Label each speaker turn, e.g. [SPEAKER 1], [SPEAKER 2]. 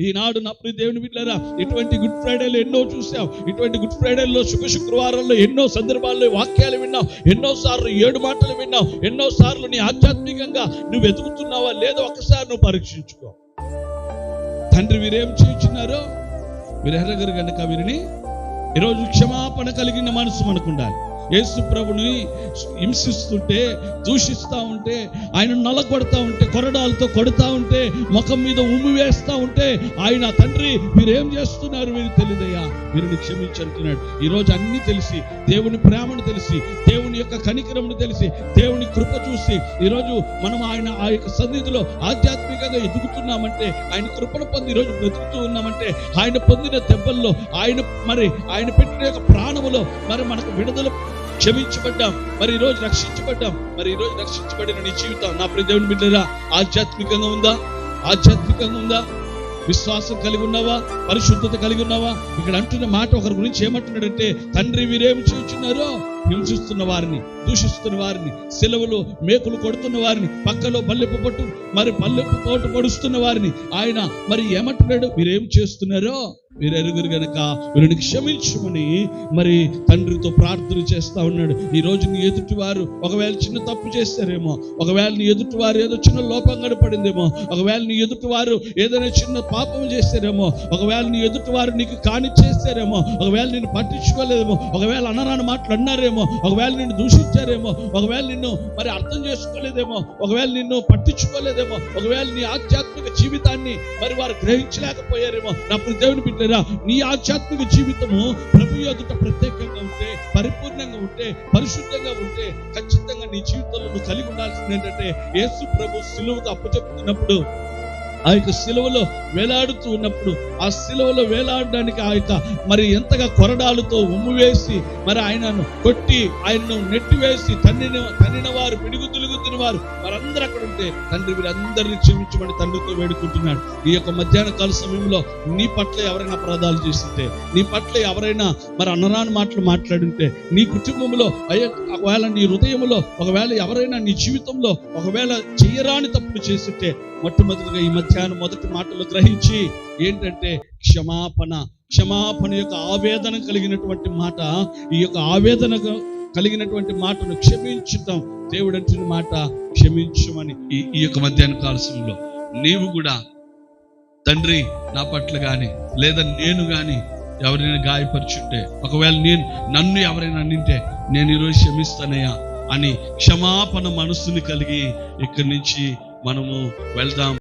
[SPEAKER 1] ఈనాడు నా ప్రియ దేవుని బిడ్డలారా, ఇటువంటి గుడ్ ఫ్రైడేలు ఎన్నో చూసాం. ఇటువంటి గుడ్ ఫ్రైడేలో శుక్రవారాల్లో ఎన్నో సందర్భాల్లో వాక్యాలు విన్నావు, ఎన్నోసార్లు 7 మాటలు విన్నావు, ఎన్నోసార్లు నీ ఆధ్యాత్మికంగా నువ్వు ఎదుగుతున్నావా లేదో ఒకసారి నువ్వు పరీక్షించుకో. తండ్రి వీరేం చేయించున్నారో వీరు ఎరగరు కనుక వీరిని ఈరోజు క్షమాపణ కలిగిన మనసు మనకు ఉండాలి. యేసు ప్రభుని హింసిస్తుంటే, దూషిస్తూ ఉంటే, ఆయన నలగొడతా ఉంటే, కొరడాలతో కొడతా ఉంటే, ముఖం మీద ఉమ్మి వేస్తూ ఉంటే, ఆయన తండ్రి మీరేం చేస్తున్నారు వీరు తెలియదయ్యా, వీరిని క్షమించంటున్నాడు. ఈరోజు అన్ని తెలిసి, దేవుని ప్రేమను తెలిసి, దేవుని యొక్క కనికరమును తెలిసి, దేవుని కృప చూసి ఈరోజు మనం ఆ యొక్క సన్నిధిలో ఆధ్యాత్మికంగా ఎదుగుతున్నామంటే, ఆయన కృపను పొంది ఈరోజు బ్రతుకుతూ ఉన్నామంటే, ఆయన పొందిన దెబ్బల్లో, ఆయన పెట్టిన యొక్క ప్రాణములో మనకు విడుదల, క్షమించబడ్డాం, ఈరోజు రక్షించబడ్డాం. ఈరోజు రక్షించబడిన నీ జీవితం నా ప్రియ దేవుని బిడ్డలారా ఆధ్యాత్మికంగా ఉందా? విశ్వాసం కలిగి ఉన్నావా? పరిశుద్ధత కలిగి ఉన్నావా? ఇక్కడ అంటున్న మాట ఒకరి గురించి ఏమంటున్నాడంటే, తండ్రి వీరేమి చేయుచున్నారో, హింసిస్తున్న వారిని, దూషిస్తున్న వారిని, సెలవులు మేకులు కొడుతున్న వారిని, పక్కలో పల్లెపు పోటు పొడుస్తున్న వారిని ఆయన ఏమంటున్నాడు? మీరేం చేస్తున్నారో మీరు ఎరుగురు గనక వీరిని క్షమించమని తండ్రితో ప్రార్థన చేస్తా ఉన్నాడు. ఈ రోజు నీ ఎదుటి వారు ఒకవేళ చిన్న తప్పు చేస్తారేమో, ఒకవేళ నీ ఎదుటి వారు ఏదో చిన్న లోపం కనపడిందేమో, ఒకవేళ నీ ఎదుటి వారు ఏదైనా చిన్న పాపం చేస్తారేమో, ఒకవేళ నీ ఎదుటి వారు నీకు కాని చేస్తారేమో, ఒకవేళ నిన్ను పట్టించుకోలేదేమో, ఒకవేళ అనరాని మాటలు అన్నారేమో, ఒకవేళ నిన్ను దూషించారేమో, ఒకవేళ నిన్ను అర్థం చేసుకోలేదేమో, ఒకవేళ నిన్ను పట్టించుకోలేదేమో, ఒకవేళ నీ ఆధ్యాత్మిక జీవితాన్ని వారు గ్రహించలేకపోయారేమో. నా దేవుని బిడ్డ, నీ ఆధ్యాత్మిక జీవితము ప్రభు ఎదుట ప్రత్యేకంగా ఉంటే, పరిపూర్ణంగా ఉంటే, పరిశుద్ధంగా ఉంటే, ఖచ్చితంగా నీ జీవితంలో నువ్వు కలిగి ఉండాల్సింది ఏంటంటే, యేసు ప్రభు సిలువకు అప్పచెప్తున్నప్పుడు, ఆ యొక్క సిలువలో వేలాడుతూ ఉన్నప్పుడు, ఆ సిలువలో వేలాడడానికి ఆ యొక్క ఎంతగా కొరడాలతో ఉమ్ము వేసి ఆయనను కొట్టి, ఆయనను నెట్టివేసి తన్నిన వారు, పిడుగు తిరుగుతున్న వారు వారందరూ అక్కడ ఉంటే, తండ్రి వీరందరినీ క్షమించమని తండ్రితో వేడుకుంటున్నాడు. ఈ యొక్క మధ్యాహ్న కాల సమయంలో నీ పట్ల ఎవరైనా అపరాధాలు చేస్తుంటే, నీ పట్ల ఎవరైనా అనరాని మాటలు మాట్లాడుంటే, నీ కుటుంబంలో ఒకవేళ నీ హృదయంలో ఒకవేళ ఎవరైనా నీ జీవితంలో ఒకవేళ చేయరాని తప్పులు చేస్తుంటే, మొట్టమొదటిగా ఈ మధ్యాహ్నం మొదటి మాటలు గ్రహించి ఏంటంటే క్షమాపణ యొక్క ఆవేదన కలిగినటువంటి మాట, ఈ యొక్క ఆవేదన కలిగినటువంటి మాటను క్షమించుతాం. దేవుడు అంటున్న మాట క్షమించమని. ఈ యొక్క మధ్యాహ్న కాల సమయంలో నీవు కూడా తండ్రి నా పట్ల గాని లేదా నేను గాని ఎవరైనా గాయపరుచుంటే, ఒకవేళ నన్ను ఎవరైనా నింటే నేను ఈరోజు క్షమిస్తానయ్యా అని క్షమాపణ మనస్సుని కలిగి ఇక్కడి నుంచి మనము వెళ్దాం.